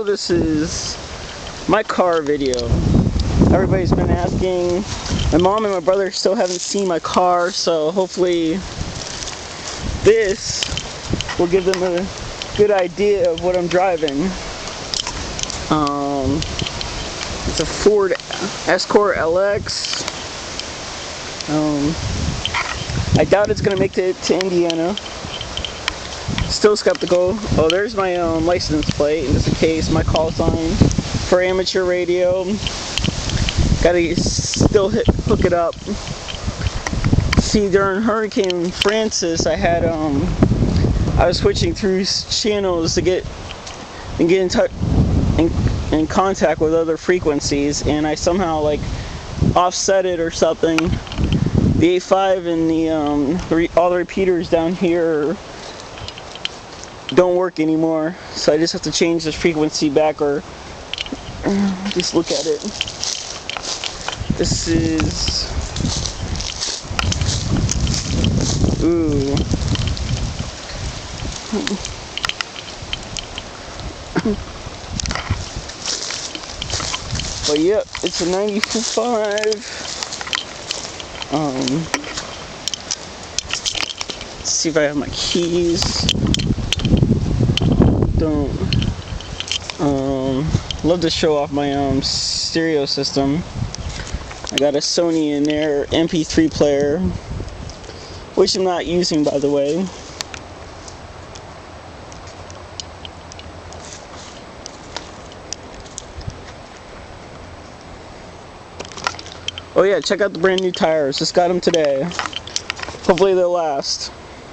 So this is my car video. Everybody's been asking. My mom and my brother still haven't seen my car, so hopefully this will give them a good idea of what I'm driving. It's a Ford Escort LX. I doubt it's gonna make it to Indiana. Still skeptical. Oh, there's my license plate, and just in case, my call sign for amateur radio. Gotta still hook it up. See, during Hurricane Francis, I had I was switching through channels to get in touch in contact with other frequencies, and I somehow like offset it or something. The A5 and the all the repeaters down here don't work anymore, so I just have to change the frequency back, or just look at it. This is but yep, it's a 95. Let's see if I have my keys. Don't love to show off my stereo system. I got a Sony in there, MP3 player, which I'm not using, by the way. Oh yeah, check out the brand new tires. Just got them today. Hopefully they'll last.